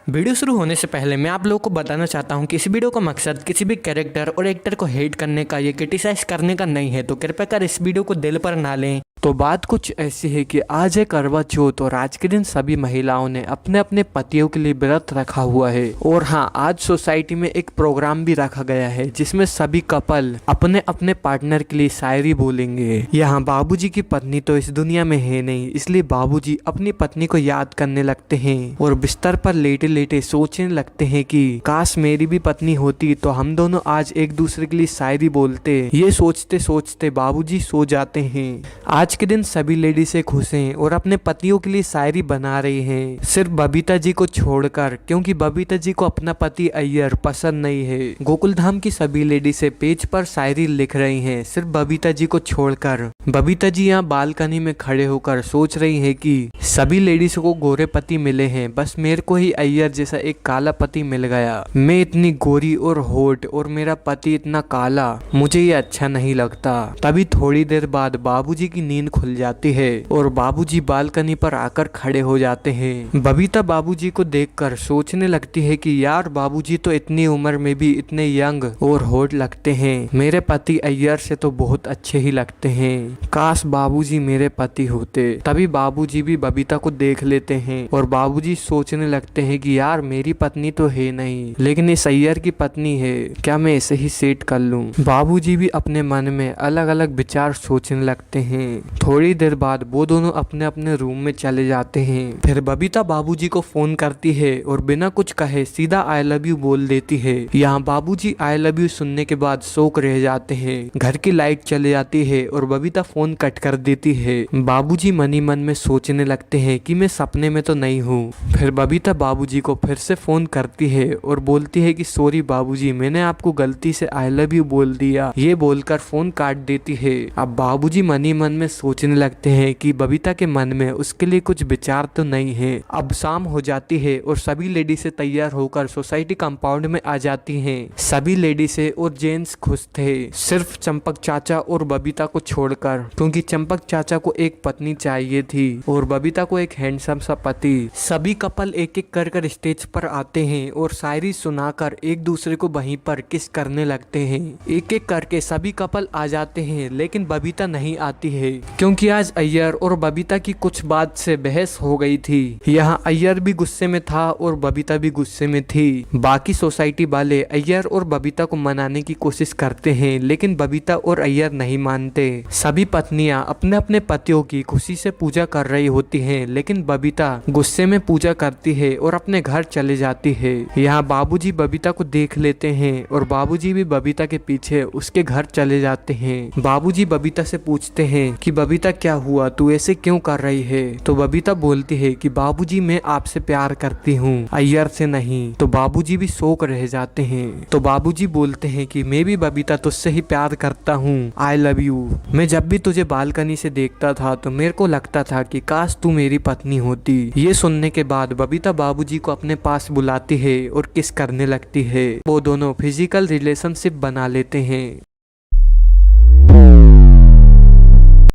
Video शुरू होने से पहले मैं आप लोगों को बताना चाहता हूं कि इस वीडियो का मकसद किसी भी कैरेक्टर और एक्टर को हेट करने का या क्रिटिसाइज करने का नहीं है, तो कृपया कर इस वीडियो को दिल पर ना लें। तो बात कुछ ऐसी है कि आज है करवा चौथ और आज के दिन सभी महिलाओं ने अपने अपने पतियों के लिए व्रत रखा हुआ है। और हाँ, आज सोसाइटी में एक प्रोग्राम भी रखा गया है जिसमें सभी कपल अपने अपने पार्टनर के लिए शायरी बोलेंगे। यहाँ बाबूजी की पत्नी तो इस दुनिया में है नहीं, इसलिए बाबूजी अपनी पत्नी को याद करने लगते हैं और बिस्तर पर लेटे लेटे सोचने लगते हैं कि काश मेरी भी पत्नी होती तो हम दोनों आज एक दूसरे के लिए शायरी बोलते। ये सोचते सोचते बाबूजी सो जाते हैं। आज के दिन सभी लेडीजें खुश हैं और अपने पतियों के लिए शायरी बना रही हैं, सिर्फ बबीता जी को छोड़कर, क्योंकि बबीता जी को अपना पति अय्यर पसंद नहीं है। गोकुलधाम की सभी लेडीजें पेज पर शायरी लिख रही हैं, सिर्फ बबीता जी को छोड़कर। बबीता जी यहाँ बालकनी में खड़े होकर सोच रही है कि सभी लेडीज को गोरे पति मिले हैं, बस मेरे को ही अय्यर जैसा एक काला पति मिल गया। मैं इतनी गोरी और होट और मेरा पति इतना काला, मुझे ये अच्छा नहीं लगता। तभी थोड़ी देर बाद बाबूजी की नींद खुल जाती है और बाबूजी बालकनी पर आकर खड़े हो जाते हैं। बबीता बाबूजी को देखकर सोचने लगती है कि यार, बाबूजी तो इतनी उम्र में भी इतने यंग और होट लगते हैं, मेरे पति अय्यर से तो बहुत अच्छे ही लगते हैं, काश बाबूजी मेरे पति होते। तभी बाबूजी भी बबीता को देख लेते हैं और बाबूजी सोचने लगते हैं कि यार, मेरी पत्नी तो है नहीं, लेकिन इस अय्यर की पत्नी है, क्या मैं इसे ही सेट कर लूं। बाबूजी भी अपने मन में अलग अलग विचार सोचने लगते हैं। थोड़ी देर बाद वो दोनों अपने अपने रूम में चले जाते हैं। फिर बबीता बाबूजी को फोन करती है और बिना कुछ कहे सीधा आई लव यू बोल देती है। यहाँ बाबूजी आई लव यू सुनने के बाद शौक रह जाते हैं। घर की लाइट चले जाती है और बबीता फोन कट कर देती है। बाबूजी मन ही मन में सोचने लगते हैं कि मैं सपने में तो नहीं हूँ। फिर बबीता बाबूजी को फिर से फोन करती है और बोलती है कि सॉरी बाबूजी, मैंने आपको गलती से आई लव यू बोल दिया। ये बोलकर फोन काट देती है। अब बाबूजी मन ही मन में सोचने लगते हैं कि बबीता के मन में उसके लिए कुछ विचार तो नहीं है। अब शाम हो जाती है और सभी लेडीजें तैयार होकर सोसाइटी कंपाउंड में आ जाती हैं। सभी लेडीजें और जेंट्स खुश थे, सिर्फ चंपक चाचा और बबीता को छोड़कर, क्योंकि चंपक चाचा को एक पत्नी चाहिए थी और बबीता को एक हैंडसम सा पति। सभी कपल एक एक कर स्टेज पर आते हैं और शायरी सुनाकर एक दूसरे को वहीं पर किस करने लगते हैं। एक एक करके सभी कपल आ जाते हैं, लेकिन बबीता नहीं आती है, क्योंकि आज अय्यर और बबीता की कुछ बात से बहस हो गई थी। यहाँ अय्यर भी गुस्से में था और बबीता भी गुस्से में थी। बाकी सोसाइटी वाले अय्यर और बबीता को मनाने की कोशिश करते हैं, लेकिन बबीता और अय्यर नहीं मानते। सभी पत्नियां अपने अपने पतियों की खुशी से पूजा कर रही होती हैं, लेकिन बबीता गुस्से में पूजा करती है और अपने घर चले जाती है। यहाँ बाबूजी बबीता को देख लेते हैं और बाबूजी भी बबीता के पीछे उसके घर चले जाते हैं। बाबूजी बबीता से पूछते हैं कि बबीता क्या हुआ, तू ऐसे क्यों कर रही है। तो बबीता बोलती है कि बाबूजी, मैं आपसे प्यार करती हूँ, अय्यर से नहीं। तो बाबूजी भी शौक रह जाते हैं। तो बाबूजी बोलते हैं कि मैं भी बबीता तुझसे ही प्यार करता हूँ, आई लव यू। मैं जब भी तुझे बालकनी से देखता था तो मेरे को लगता था कि काश तू मेरी पत्नी होती। ये सुनने के बाद बबीता बाबूजी को अपने पास बुलाती है और किस करने लगती है। वो दोनों फिजिकल रिलेशनशिप बना लेते हैं।